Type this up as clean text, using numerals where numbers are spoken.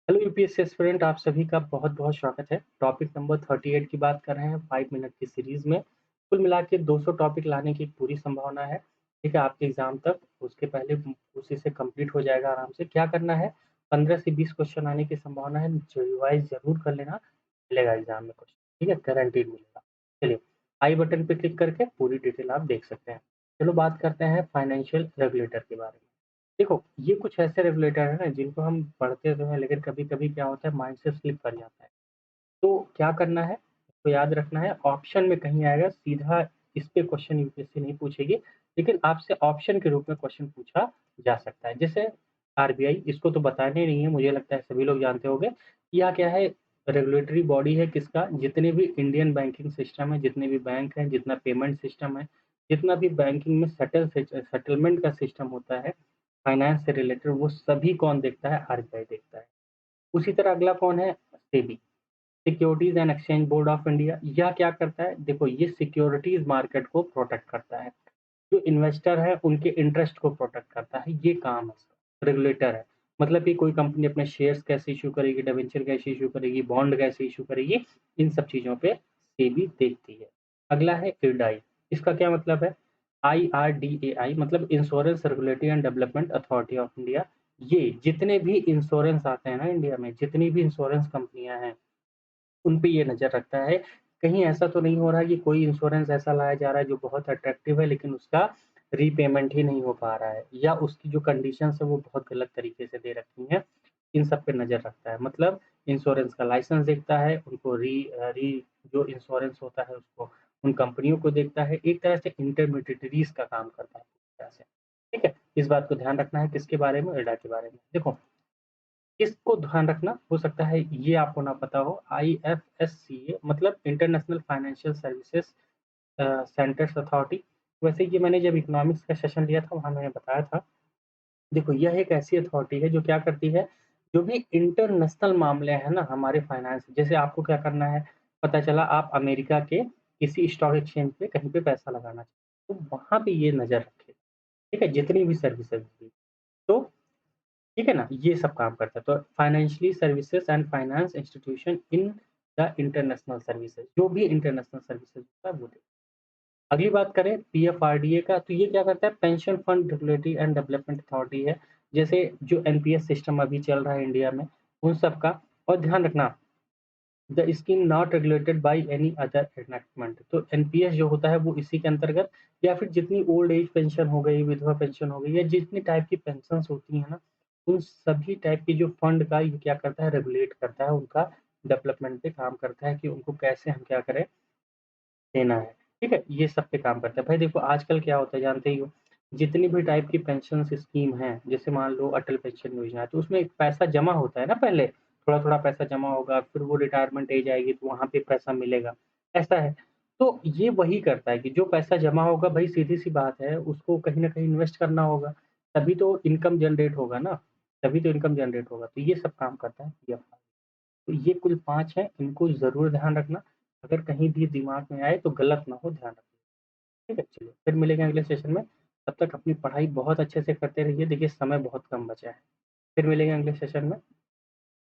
Hello UPSC aspirant, आप सभी का बहुत-बहुत स्वागत है। टॉपिक नंबर 38 की बात कर रहे हैं 5 मिनट की सीरीज़ में। कुल मिला के 200 टॉपिक लाने की पूरी संभावना है, ठीक है? आपके एग्ज़ाम तक, उसके पहले उसी से कंप्लीट हो जाएगा आराम से। क्या करना है, 15 से 20 क्वेश्चन आने की संभावना है, जो रिवाइज़ ज़रूर कर लेना, मिलेगा एग्ज़ाम में क्वेश्चन, ठीक है? गारंटीड मिलेगा। चलिए, आई बटन पे क्लिक करके पूरी डिटेल आप देख सकते हैं। चलो बात करते हैं फाइनेंशियल रेगुलेटर के बारे में। देखो, ये कुछ ऐसे रेगुलेटर हैं ना जिनको हम पढ़ते तो हैं लेकिन कभी-कभी क्या होता है माइंड से स्लिप कर जाता है। तो क्या करना है, तो याद रखना है ऑप्शन में कहीं आएगा सीधा इस पे क्वेश्चन यूपीएससी नहीं पूछेगी, लेकिन आपसे ऑप्शन के रूप में क्वेश्चन पूछा जा सकता है। जैसे आरबीआई इसको तो बताना ही नहीं है, मुझे लगता है सभी लोग जानते होंगे। यह क्या है, रेगुलेटरी बॉडी है किसका, जितने भी इंडियन बैंकिंग सिस्टम है, जितने भी बैंक हैं, जितना पेमेंट सिस्टम है, जितना भी बैंकिंग में सेटलमेंट का सिस्टम होता है, फाइनेंस से रिलेटेड वो सभी कौन देखता है? आरबीआई देखता है। उसी तरह अगला कौन है? SEBI, securities and exchange board of India. यह क्या करता है? देखो ये सिक्योरिटीज़ मार्केट को प्रोटेक्ट करता है। जो इन्वेस्टर है उनके इंटरेस्ट को प्रोटेक्ट करता है, ये काम है इसका, रेगुलेटर है। मतलब कि कोई कंपनी अपने शेयर्स कैसे इश्यू करेगी, डिबेंचर कैसे इश्यू करेगी, बॉन्ड कैसे इश्यू करेगी, इन सब चीज़ों पे सेबी देखती है। अगला है इरडाई, इसका क्या मतलब है? आईआरडीएआई मतलब insurance regulatory and development authority of India. ये जितने भी इंश्योरेंस आते हैं ना इंडिया में, जितनी भी इंश्योरेंस कंपनियाँ हैं, उन पे ये नज़र रखता है। कहीं ऐसा तो नहीं हो रहा है कि कोई इंश्योरेंस ऐसा लाया जा रहा है जो बहुत अट्रैक्टिव है लेकिन उसका रीपेमेंट ही नहीं हो पा रहा है या उसकी जो कंडीशंस है वो बहुत गलत तरीके से दे रखी हैं। इन सब पे नज़र रखता है। मतलब इंश्योरेंस का लाइसेंस देखता है, उनको री जो इंश्योरेंस होता है उसको उन कंपनियों को देखता है। एक तरह से इंटरमीडिएटरीज़ का काम करता है पूरी तरह से। ठीक है? इस बात को ध्यान रखना है किसके बारे में? इरडा के बारे में। देखो इसको ध्यान रखना, हो सकता है ये आपको ना पता हो, आईएफएससीए मतलब international financial services centres authority. वैसे ये मैंने जब इकोनॉमिक्स का सेशन लिया था, वहाँ मैंने बताया था। देखो, यह एक ऐसी अथॉरिटी है जो क्या करती है, जो भी इंटरनेशनल मामले हैं ना हमारे फाइनेंस, जैसे आपको क्या करना है, पता चला आप अमेरिका के किसी स्टॉक एक्सचेंज पे कहीं पे पैसा लगाना चाहते हो, तो वहाँ पे ये नज़र रखेगा, ठीक है? जितनी भी सर्विसेज़ हुई। तो ठीक है ना? ये सब काम करता है। तो financially services and finance institution in the international services, जो भी इंटरनेशनल सर्विसेज़ होता है वो दे। अगली बात करें पीएफआरडीए का, तो ये क्या करता है? Pension fund regulatory and development authority है। जैसे जो एनपीएस सिस्टम अभी चल रहा है इंडिया में, उन सब का। और ध्यान रखना, the scheme not regulated by any other enactment. तो एनपीएस जो होता है वो इसी के अंतर्गत, या फिर जितनी ओल्ड एज पेंशन हो गई, विधवा पेंशन हो गई, या जितनी टाइप की पेंशन्स होती हैं ना, उन सभी टाइप की जो फंड का ये क्या करता है? रेगुलेट करता है, उनका डेवलपमेंट पे काम करता है कि उनको कैसे हम क्या करें, देना है। ठीक है? ये सब पे काम करता है। भाई देखो आजकल क्या होता है जानते ही हो, जितनी भी टाइप की पेंशन्स स्कीम हैं, जैसे मान लो अटल पेंशन योजना है, तो उसमें एक पैसा जमा होता है ना पहले, थोड़ा-थोड़ा पैसा जमा होगा, फिर वो रिटायरमेंट एज आएगी तो वहाँ पे पैसा मिलेगा, ऐसा है। तो ये वही करता है कि जो पैसा जमा होगा भई सीधी-सी बात है, उसको कहीं न कहीं इन्वेस्ट करना होगा, तभी तो इनकम जनरेट होगा ना, तभी तो इनकम जनरेट होगा। तो ये सब काम करता है पीएफ। तो ये कुल 5 हैं, इनको ज़रूर ध्यान रखना। अगर कहीं भी दिमाग में आए तो गलत ना हो, ध्यान रखना। ठीक है? चलिए, फिर मिलेंगे अगले सेशन में। तब तक अपनी पढ़ाई बहुत अच्छे से करते रहिए। देखिए समय बहुत कम बचा है। फिर मिलेंगे अगले सेशन में।